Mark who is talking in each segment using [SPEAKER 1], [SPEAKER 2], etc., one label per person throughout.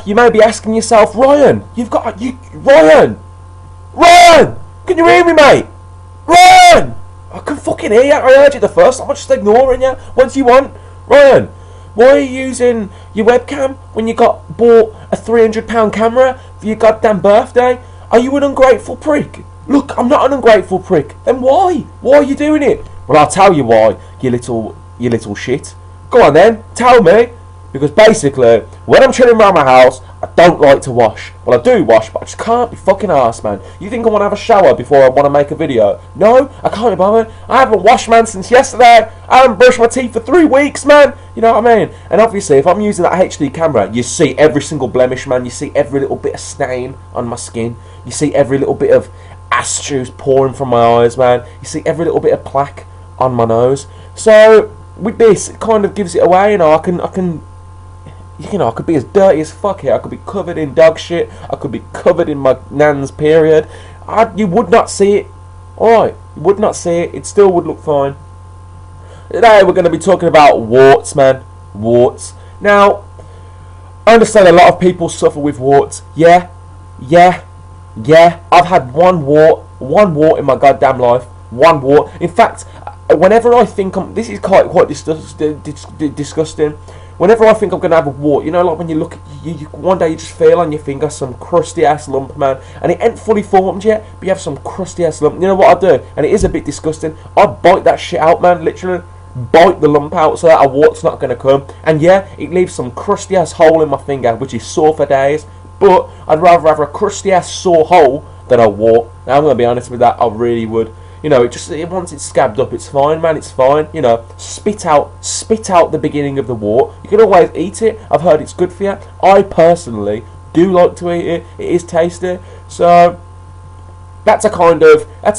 [SPEAKER 1] You may be asking yourself, Ryan, Ryan, can you hear me, mate? Ryan, I can fucking hear you. I heard you the first time. I'm just ignoring you. What do you want, Ryan? Why are you using your webcam when you bought a £300 camera for your goddamn birthday? Are you an ungrateful prick? Look, I'm not an ungrateful prick. Then why? Why are you doing it? Well, I'll tell you why, you little shit. Go on then, tell me. Because basically, when I'm chilling around my house, I don't like to wash. Well, I do wash, but I just can't be fucking arsed, man. You think I want to have a shower before I want to make a video? No, I can't be bothered. I haven't washed, man, since yesterday. I haven't brushed my teeth for 3 weeks, man. You know what I mean? And obviously, if I'm using that HD camera, you see every single blemish, man. You see every little bit of stain on my skin. You see every little bit of ass juice pouring from my eyes, man. You see every little bit of plaque on my nose. So with this, it kind of gives it away. You know, I could be as dirty as fuck here. I could be covered in dog shit. I could be covered in my nan's period. You would not see it. Alright, you would not see it. It still would look fine. Today we're going to be talking about warts, man. Warts. Now, I understand a lot of people suffer with warts. Yeah. I've had one wart in my goddamn life. One wart. In fact, whenever I think this is quite disgusting. Whenever I think I'm gonna have a wart, you know, like when you look, you one day you just feel on your finger some crusty ass lump, man, and it ain't fully formed yet, but you have some crusty ass lump. You know what I do? And it is a bit disgusting. I bite that shit out, man. Literally bite the lump out so that a wart's not gonna come. And yeah, it leaves some crusty ass hole in my finger, which is sore for days. But I'd rather have a crusty ass sore hole than a wart. Now, I'm gonna be honest with that. I really would. You know, once it's scabbed up, it's fine, man. It's fine. You know, spit out the beginning of the wart. You can always eat it. I've heard it's good for you. I personally do like to eat it. It is tasty. So that's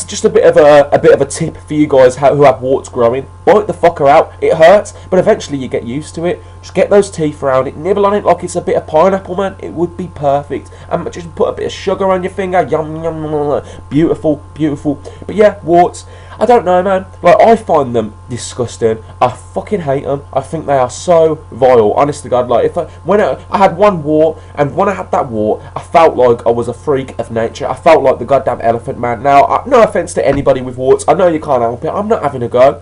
[SPEAKER 1] just a bit of a tip for you guys who have warts growing. Bite the fucker out. It hurts, but eventually you get used to it. Just get those teeth around it, nibble on it like it's a bit of pineapple, man. It would be perfect. And just put a bit of sugar on your finger. Yum, yum, yum. Beautiful, beautiful. But yeah, warts. I don't know, man. Like, I find them disgusting. I fucking hate them. I think they are so vile. Honest to God, like, when I had one wart, and when I had that wart, I felt like I was a freak of nature. I felt like the goddamn elephant man. Now, no offense to anybody with warts. I know you can't help it. I'm not having a go.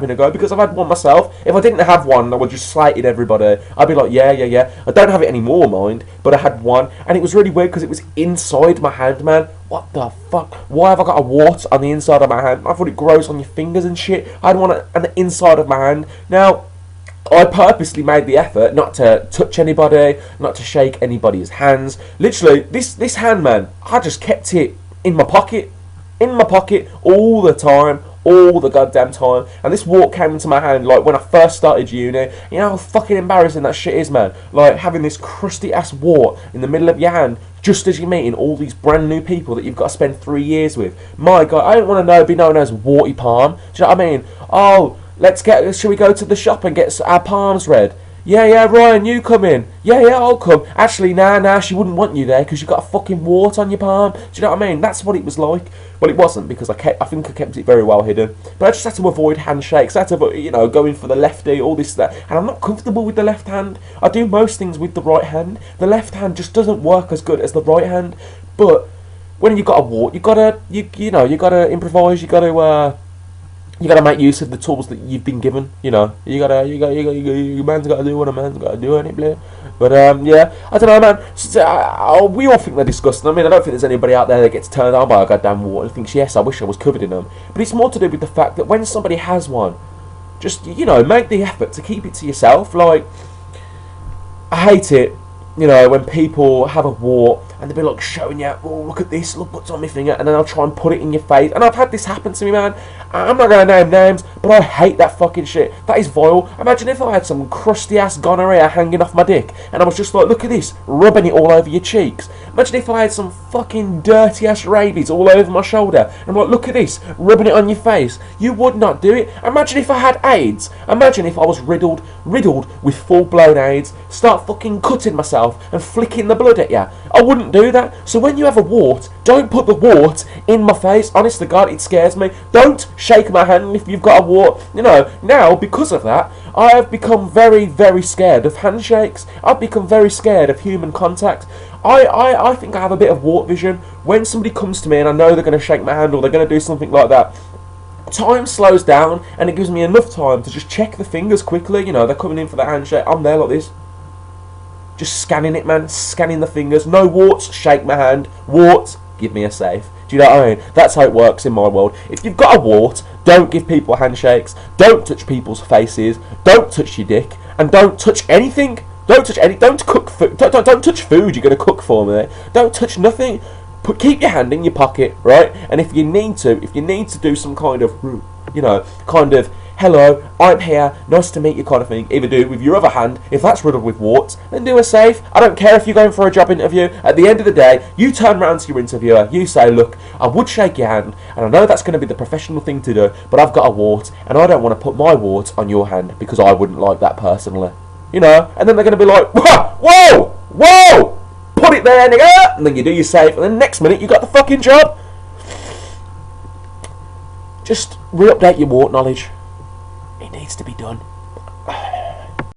[SPEAKER 1] Because I've had one myself. If I didn't have one, I would just slated everybody. I'd be like, yeah. I don't have it anymore, mind, but I had one, and it was really weird because it was inside my hand, man. What the fuck? Why have I got a wart on the inside of my hand? I thought it grows on your fingers and shit. I had one on the inside of my hand. Now, I purposely made the effort not to touch anybody, not to shake anybody's hands. Literally, this hand, man, I just kept it in my pocket all the time. All the goddamn time. And this wart came into my hand like when I first started uni. You know how fucking embarrassing that shit is, man? Like having this crusty ass wart in the middle of your hand just as you're meeting all these brand new people that you've got to spend 3 years with. My God, I don't want to be known as warty palm. Do you know what I mean? Oh, shall we go to the shop and get our palms read? Yeah, Ryan, you come in. Yeah, I'll come. Actually, nah, she wouldn't want you there because you've got a fucking wart on your palm. Do you know what I mean? That's what it was like. Well, it wasn't because I think I kept it very well hidden. But I just had to avoid handshakes. I had to avoid, going for the lefty, all this, that. And I'm not comfortable with the left hand. I do most things with the right hand. The left hand just doesn't work as good as the right hand. But when you've got a wart, you gotta improvise. You gotta make use of the tools that you've been given. Man's gotta do what a man's gotta do, ain't it, Blair? But yeah, I don't know, man. We all think they're disgusting. I mean, I don't think there's anybody out there that gets turned on by a goddamn wart and thinks, yes, I wish I was covered in them. But it's more to do with the fact that when somebody has one, just make the effort to keep it to yourself. Like, I hate it. When people have a wart and they'll be like showing you, oh, look at this, look what's on my finger, and then I'll try and put it in your face. And I've had this happen to me, man. I'm not going to name names, but I hate that fucking shit. That is vile. Imagine if I had some crusty ass gonorrhea hanging off my dick and I was just like, look at this, rubbing it all over your cheeks. Imagine if I had some fucking dirty ass rabies all over my shoulder and I'm like, look at this, rubbing it on your face. You would not do it. Imagine if I had AIDS. Imagine if I was riddled with full blown AIDS, start fucking cutting myself and flicking the blood at you. I wouldn't do that. So when you have a wart, don't put the wart in my face. Honest to God, it scares me. Don't shake my hand if you've got a wart. You know, now, because of that, I have become very, very scared of handshakes. I've become very scared of human contact. I think I have a bit of wart vision. When somebody comes to me and I know they're going to shake my hand or they're going to do something like that, time slows down and it gives me enough time to just check the fingers quickly. You know, they're coming in for the handshake. I'm there like this. Just scanning it, man. Scanning the fingers. No warts, shake my hand. Warts, give me a safe. Do you know what I mean? That's how it works in my world. If you've got a wart, don't give people handshakes. Don't touch people's faces. Don't touch your dick. And don't touch anything. Don't touch any. Don't cook food. Don't touch food you're going to cook for me. Don't touch nothing. Keep your hand in your pocket, right? And if you need to do some kind of, you know, kind of, hello, I'm here, nice to meet you kind of thing, either do it with your other hand. If that's riddled with warts, then do a safe. I don't care if you're going for a job interview. At the end of the day, you turn around to your interviewer, you say, look, I would shake your hand, and I know that's going to be the professional thing to do, but I've got a wart, and I don't want to put my wart on your hand, because I wouldn't like that personally. You know? And then they're going to be like, whoa, whoa! Put it there, nigga! And then you do your safe, and then next minute you got the fucking job. Just re-update your wart knowledge. It needs to be done.